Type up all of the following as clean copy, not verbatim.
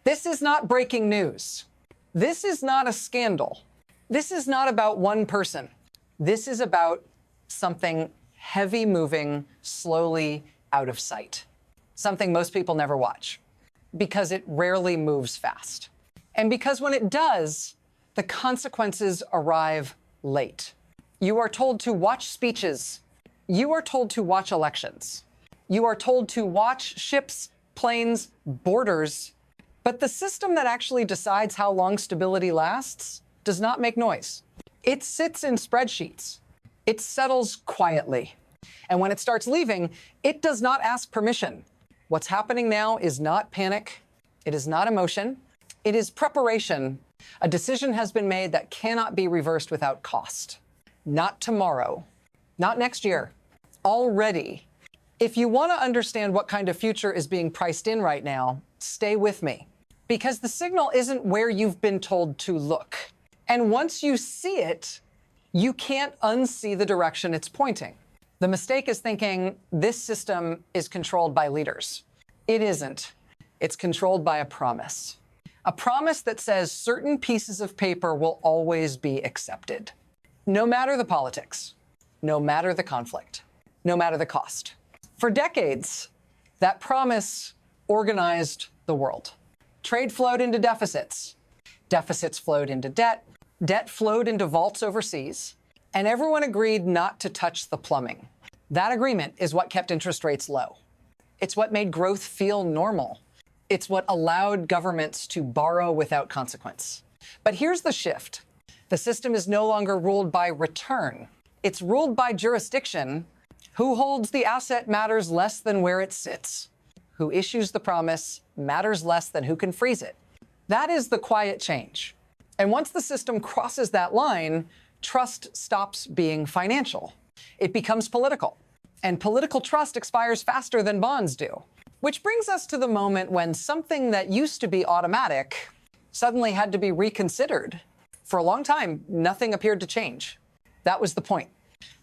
This is not breaking news. This is not a scandal. This is not about one person. This is about something heavy moving, slowly out of sight. Something most people never watch because it rarely moves fast. And because when it does, the consequences arrive late. You are told to watch speeches. You are told to watch elections. You are told to watch ships, planes, borders. But the system that actually decides how long stability lasts does not make noise. It sits in spreadsheets. It settles quietly. And when it starts leaving, it does not ask permission. What's happening now is not panic. It is not emotion. It is preparation. A decision has been made that cannot be reversed without cost. Not tomorrow. Not next year. Already. If you want to understand what kind of future is being priced in right now, stay with me. Because the signal isn't where you've been told to look. And once you see it, you can't unsee the direction it's pointing. The mistake is thinking this system is controlled by leaders. It isn't. It's controlled by a promise. A promise that says certain pieces of paper will always be accepted. No matter the politics, no matter the conflict, no matter the cost. For decades, that promise organized the world. Trade flowed into deficits. Deficits flowed into debt. Debt flowed into vaults overseas. And everyone agreed not to touch the plumbing. That agreement is what kept interest rates low. It's what made growth feel normal. It's what allowed governments to borrow without consequence. But here's the shift. The system is no longer ruled by return. It's ruled by jurisdiction. Who holds the asset matters less than where it sits. Who issues the promise matters less than who can freeze it. That is the quiet change. And once the system crosses that line, trust stops being financial. It becomes political. And political trust expires faster than bonds do. Which brings us to the moment when something that used to be automatic suddenly had to be reconsidered. For a long time, nothing appeared to change. That was the point.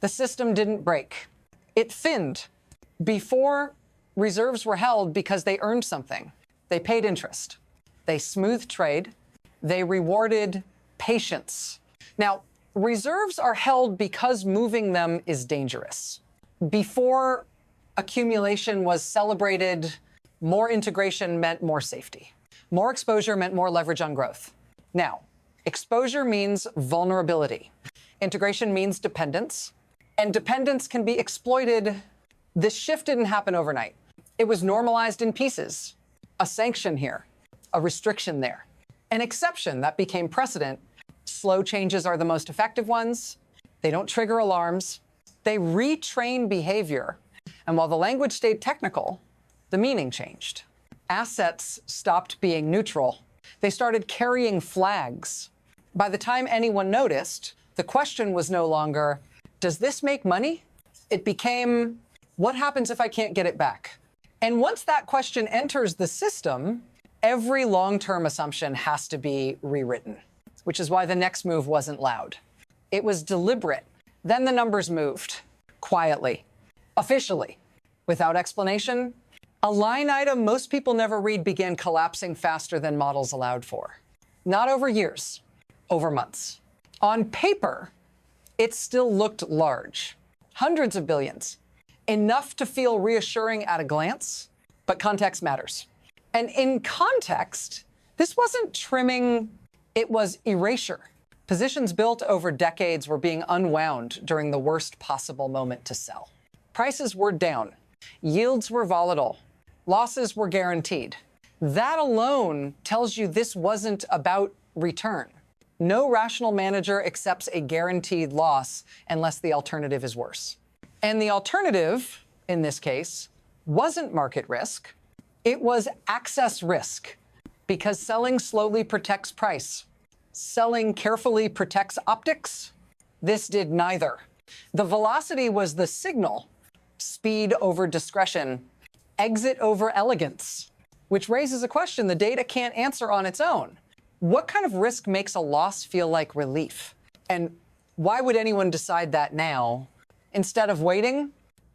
The system didn't break. It thinned. Before, reserves were held because they earned something. They paid interest. They smoothed trade. They rewarded patience. Now, reserves are held because moving them is dangerous. Before accumulation was celebrated, more integration meant more safety. More exposure meant more leverage on growth. Now, exposure means vulnerability. Integration means dependence. And dependence can be exploited. This shift didn't happen overnight. It was normalized in pieces. A sanction here, a restriction there, an exception that became precedent. Slow changes are the most effective ones. They don't trigger alarms. They retrain behavior. And while the language stayed technical, the meaning changed. Assets stopped being neutral. They started carrying flags. By the time anyone noticed, the question was no longer, does this make money? It became, what happens if I can't get it back? And once that question enters the system, every long-term assumption has to be rewritten, which is why the next move wasn't loud. It was deliberate. Then the numbers moved, quietly, officially, without explanation. A line item most people never read began collapsing faster than models allowed for. Not over years, over months. On paper, it still looked large. Hundreds of billions. Enough to feel reassuring at a glance, but context matters. And in context, this wasn't trimming, it was erasure. Positions built over decades were being unwound during the worst possible moment to sell. Prices were down. Yields were volatile. Losses were guaranteed. That alone tells you this wasn't about return. No rational manager accepts a guaranteed loss unless the alternative is worse. And the alternative, in this case, wasn't market risk. It was access risk, because selling slowly protects price. Selling carefully protects optics. This did neither. The velocity was the signal. Speed over discretion. Exit over elegance. Which raises a question the data can't answer on its own. What kind of risk makes a loss feel like relief? And why would anyone decide that now instead of waiting?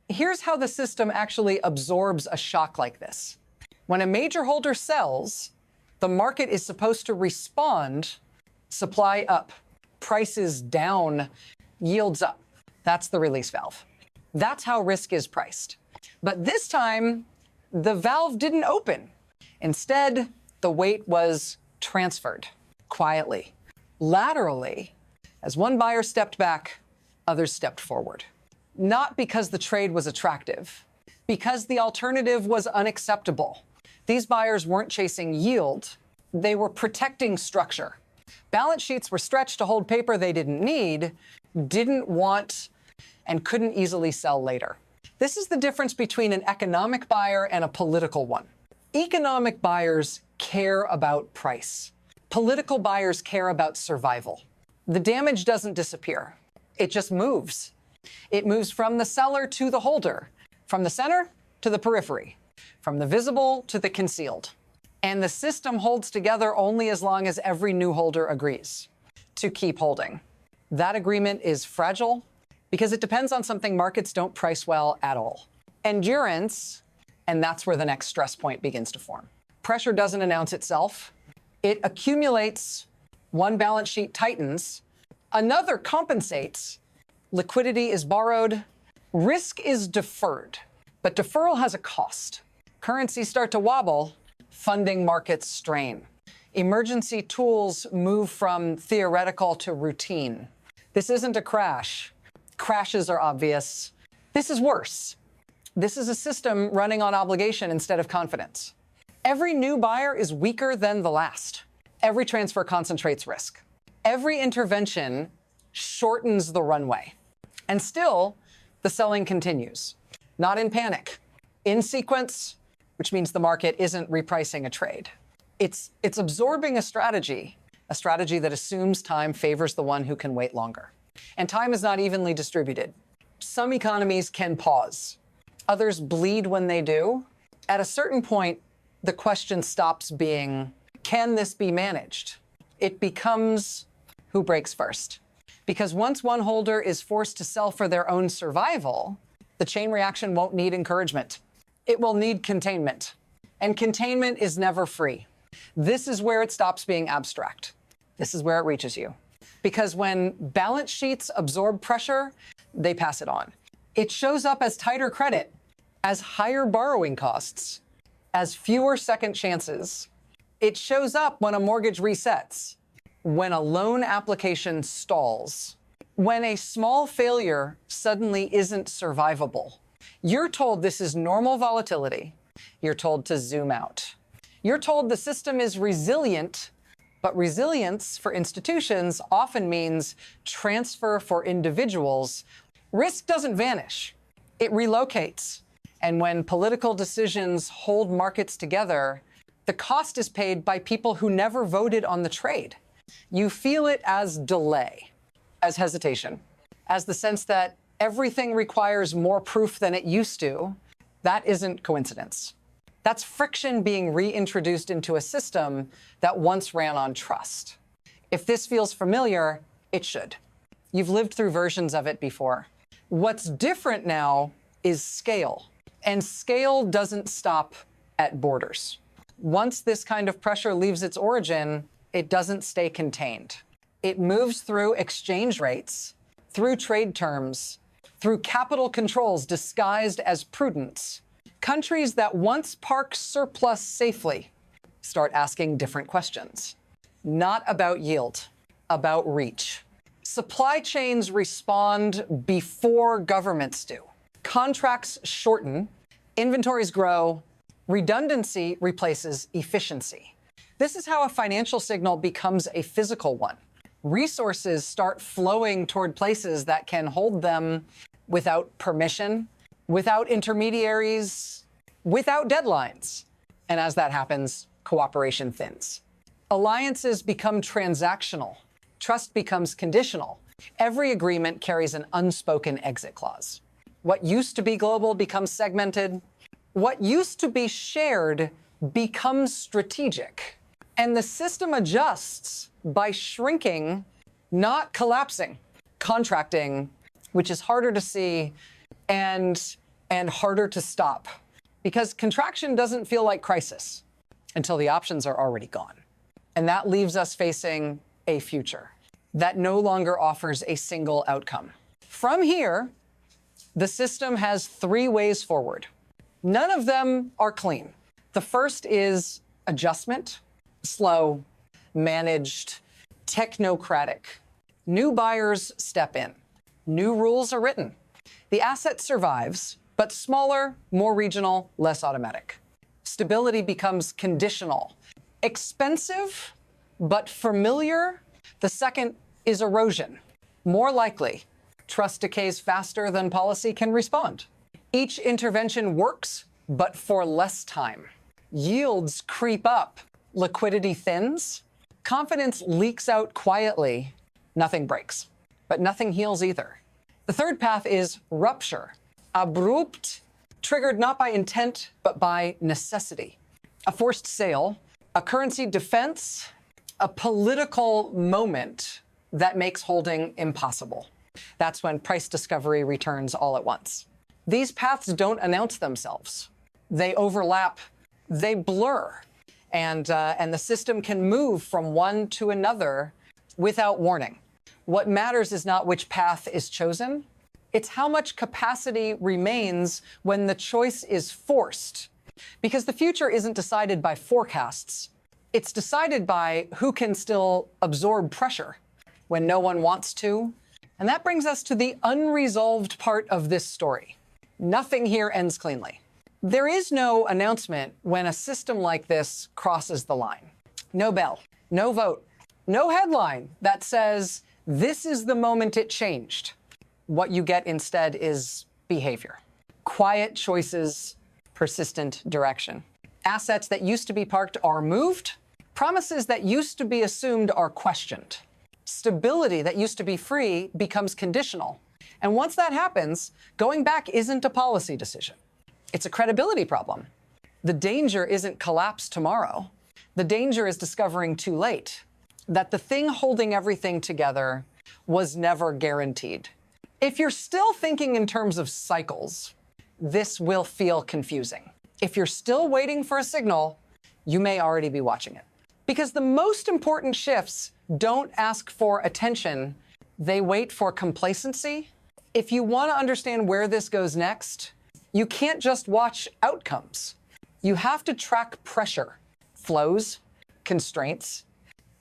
Here's how the system actually absorbs a shock like this. When a major holder sells, The market is supposed to respond, supply up, prices down, yields up. That's the release valve. That's how risk is priced. But this time, the valve didn't open. Instead, the weight was transferred quietly, laterally. As one buyer stepped back, others stepped forward. Not because the trade was attractive, because the alternative was unacceptable. These buyers weren't chasing yield, they were protecting structure. Balance sheets were stretched to hold paper they didn't need, didn't want, and couldn't easily sell later. This is the difference between an economic buyer and a political one. Economic buyers care about price. Political buyers care about survival. The damage doesn't disappear. It just moves. It moves from the seller to the holder, from the center to the periphery, from the visible to the concealed. And the system holds together only as long as every new holder agrees to keep holding. That agreement is fragile because it depends on something markets don't price well at all: endurance. And that's where the next stress point begins to form. Pressure doesn't announce itself. It accumulates. One balance sheet tightens, another compensates. Liquidity is borrowed. Risk is deferred. But deferral has a cost. Currencies start to wobble. Funding markets strain. Emergency tools move from theoretical to routine. This isn't a crash. Crashes are obvious. This is worse. This is a system running on obligation instead of confidence. Every new buyer is weaker than the last. Every transfer concentrates risk. Every intervention shortens the runway. And still, the selling continues. Not in panic. In sequence, which means the market isn't repricing a trade. It's absorbing a strategy that assumes time favors the one who can wait longer. And time is not evenly distributed. Some economies can pause. Others bleed when they do. At a certain point, the question stops being, can this be managed? It becomes, who breaks first? Because once one holder is forced to sell for their own survival, the chain reaction won't need encouragement. It will need containment. And containment is never free. This is where it stops being abstract. This is where it reaches you. Because when balance sheets absorb pressure, they pass it on. It shows up as tighter credit, as higher borrowing costs, as fewer second chances. It shows up when a mortgage resets, when a loan application stalls, when a small failure suddenly isn't survivable. You're told this is normal volatility. You're told to zoom out. You're told the system is resilient, but resilience for institutions often means transfer for individuals. Risk doesn't vanish. It relocates. And when political decisions hold markets together, the cost is paid by people who never voted on the trade. You feel it as delay, as hesitation, as the sense that everything requires more proof than it used to. That isn't coincidence. That's friction being reintroduced into a system that once ran on trust. If this feels familiar, it should. You've lived through versions of it before. What's different now is scale. And scale doesn't stop at borders. Once this kind of pressure leaves its origin, it doesn't stay contained. It moves through exchange rates, through trade terms, through capital controls disguised as prudence. Countries that once park surplus safely start asking different questions. Not about yield, about reach. Supply chains respond before governments do. Contracts shorten, inventories grow, redundancy replaces efficiency. This is how a financial signal becomes a physical one. Resources start flowing toward places that can hold them without permission, without intermediaries, without deadlines. And as that happens, cooperation thins. Alliances become transactional. Trust becomes conditional. Every agreement carries an unspoken exit clause. What used to be global becomes segmented. What used to be shared becomes strategic. And the system adjusts by shrinking, not collapsing, contracting, which is harder to see and harder to stop. Because contraction doesn't feel like crisis. until the options are already gone. And that leaves us facing a future that no longer offers a single outcome. From here, the system has three ways forward. None of them are clean. The first is adjustment, slow, managed, technocratic. New buyers step in. New rules are written. The asset survives, but smaller, more regional, less automatic. Stability becomes conditional. Expensive, but familiar. The second is erosion. More likely, trust decays faster than policy can respond. Each intervention works, but for less time. Yields creep up. Liquidity thins. Confidence leaks out quietly. Nothing breaks, but nothing heals either. The third path is rupture. Abrupt, triggered not by intent, but by necessity. A forced sale, a currency defense, a political moment that makes holding impossible. That's when price discovery returns all at once. These paths don't announce themselves. They overlap, they blur, and the system can move from one to another without warning. What matters is not which path is chosen, it's how much capacity remains when the choice is forced. Because the future isn't decided by forecasts. It's decided by who can still absorb pressure when no one wants to. And that brings us to the unresolved part of this story. Nothing here ends cleanly. There is no announcement when a system like this crosses the line. No bell, no vote, no headline that says, this is the moment it changed. What you get instead is behavior. Quiet choices, persistent direction. Assets that used to be parked are moved. Promises that used to be assumed are questioned. Stability that used to be free becomes conditional. And once that happens, going back isn't a policy decision. It's a credibility problem. The danger isn't collapse tomorrow. The danger is discovering too late that the thing holding everything together was never guaranteed. If you're still thinking in terms of cycles, this will feel confusing. If you're still waiting for a signal, you may already be watching it. Because the most important shifts don't ask for attention, they wait for complacency. If you want to understand where this goes next, you can't just watch outcomes. You have to track pressure, flows, constraints.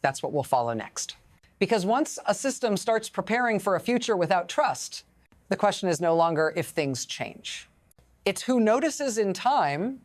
That's what will follow next. Because once a system starts preparing for a future without trust, the question is no longer if things change. It's who notices in time